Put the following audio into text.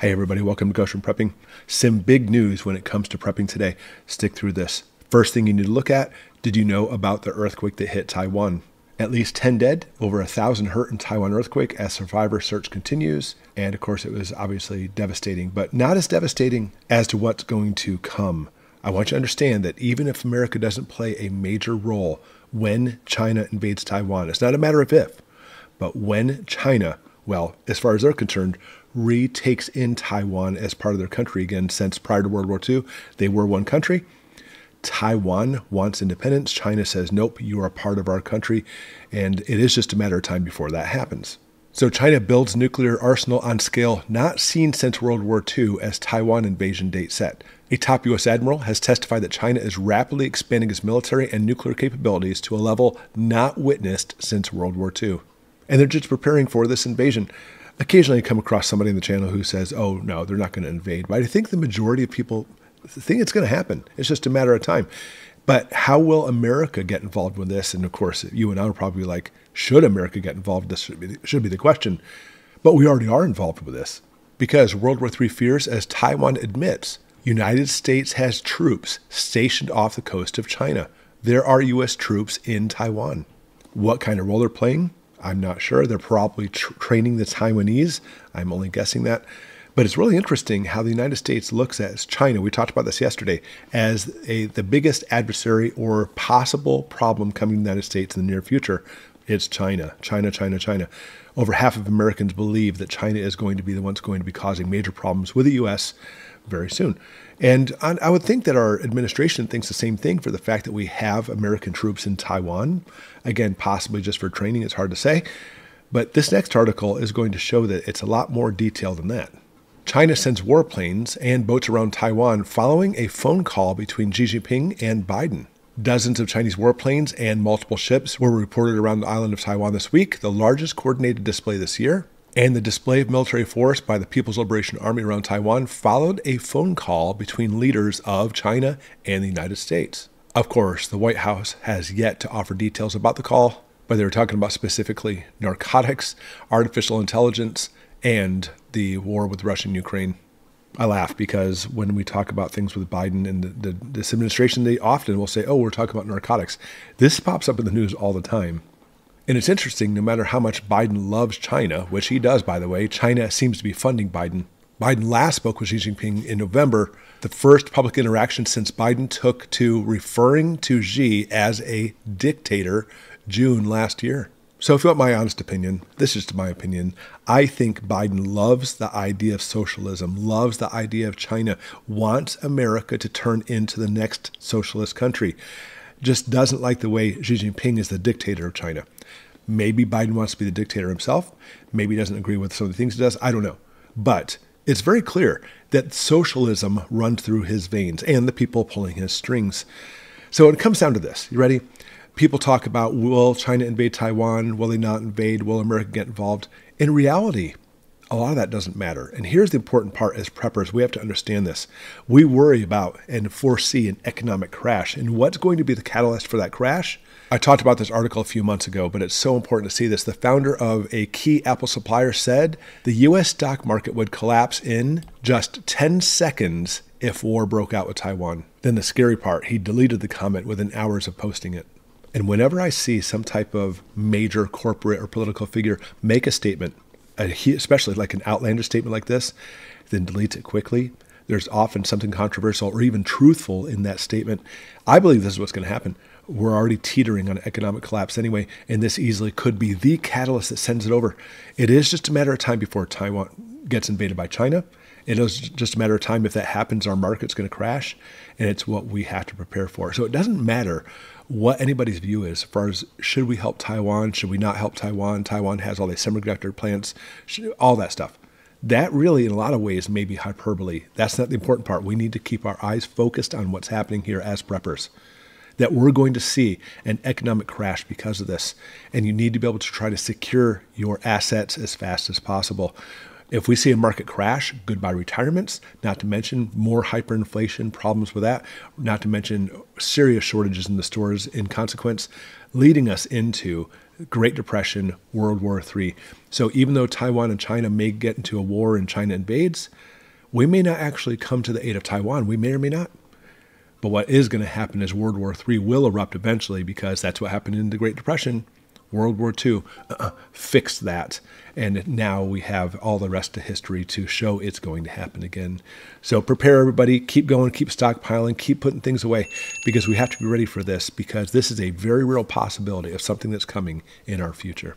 Hey everybody, welcome to Goshen Prepping. Some big news when it comes to prepping today. Stick through this. First thing you need to look at, did you know about the earthquake that hit Taiwan? At least 10 dead, over 1,000 hurt in Taiwan earthquake as survivor search continues. And of course it was obviously devastating, but not as devastating as to what's going to come. I want you to understand that even if America doesn't play a major role when China invades Taiwan, it's not a matter of if, but when China, well, as far as they're concerned, retakes in Taiwan as part of their country again. Since prior to World War II, they were one country. Taiwan wants independence. China says, nope, you are a part of our country. And it is just a matter of time before that happens. So China builds nuclear arsenal on scale not seen since World War II as Taiwan invasion date set. A top U.S. admiral has testified that China is rapidly expanding its military and nuclear capabilities to a level not witnessed since World War II. And they're just preparing for this invasion. Occasionally I come across somebody in the channel who says, oh, no, they're not going to invade. But I think the majority of people think it's going to happen. It's just a matter of time. But how will America get involved with this? And of course, you and I will probably be like, should America get involved? This should be the question. But we already are involved with this because World War III fears, as Taiwan admits, United States has troops stationed off the coast of China. There are U.S. troops in Taiwan. What kind of role they're playing? I'm not sure. They're probably training the Taiwanese. I'm only guessing that. But it's really interesting how the United States looks at China. We talked about this yesterday as the biggest adversary or possible problem coming to the United States in the near future. It's China, China, China, China. Over half of Americans believe that China is going to be the ones going to be causing major problems with the U.S. very soon. And I would think that our administration thinks the same thing for the fact that we have American troops in Taiwan. Again, possibly just for training, it's hard to say. But this next article is going to show that it's a lot more detailed than that. China sends warplanes and boats around Taiwan following a phone call between Xi Jinping and Biden. Dozens of Chinese warplanes and multiple ships were reported around the island of Taiwan this week, the largest coordinated display this year. And the display of military force by the People's Liberation Army around Taiwan followed a phone call between leaders of China and the United States. Of course, the White House has yet to offer details about the call, but they were talking about specifically narcotics, artificial intelligence, and the war with Russia and Ukraine. I laugh because when we talk about things with Biden and this administration, they often will say, oh, we're talking about narcotics. This pops up in the news all the time. And it's interesting, no matter how much Biden loves China, which he does, by the way, China seems to be funding Biden. Biden last spoke with Xi Jinping in November, the first public interaction since Biden took to referring to Xi as a dictator June last year. So if you want my honest opinion, this is my opinion. I think Biden loves the idea of socialism, loves the idea of China, wants America to turn into the next socialist country. Just doesn't like the way Xi Jinping is the dictator of China. Maybe Biden wants to be the dictator himself. Maybe he doesn't agree with some of the things he does. I don't know. But it's very clear that socialism runs through his veins and the people pulling his strings. So it comes down to this. You ready? People talk about, will China invade Taiwan? Will they not invade? Will America get involved? In reality, a lot of that doesn't matter. And here's the important part as preppers. We have to understand this. We worry about and foresee an economic crash. And what's going to be the catalyst for that crash? I talked about this article a few months ago, but it's so important to see this. The founder of a key Apple supplier said the U.S. stock market would collapse in just 10 seconds if war broke out with Taiwan. Then the scary part, he deleted the comment within hours of posting it. And whenever I see some type of major corporate or political figure make a statement, especially like an outlandish statement like this, then delete it quickly, there's often something controversial or even truthful in that statement. I believe this is what's going to happen. We're already teetering on an economic collapse anyway, and this easily could be the catalyst that sends it over. It is just a matter of time before Taiwan gets invaded by China. It is just a matter of time. If that happens, our market's going to crash, and it's what we have to prepare for. So it doesn't matter what anybody's view is as far as should we help Taiwan, should we not help Taiwan? Taiwan has all these semiconductor plants, all that stuff. That really, in a lot of ways, may be hyperbole. That's not the important part. We need to keep our eyes focused on what's happening here as preppers, that we're going to see an economic crash because of this. And you need to be able to try to secure your assets as fast as possible. If we see a market crash, goodbye retirements, not to mention more hyperinflation, problems with that, not to mention serious shortages in the stores in consequence, leading us into Great Depression, World War III. So even though Taiwan and China may get into a war and China invades, We may not actually come to the aid of Taiwan. We may or may not. But what is going to happen is World War III will erupt eventually, because that's what happened in the Great Depression. World War II fixed that. And now we have all the rest of history to show it's going to happen again. So prepare, everybody. Keep going, keep stockpiling, keep putting things away, because we have to be ready for this, because this is a very real possibility of something that's coming in our future.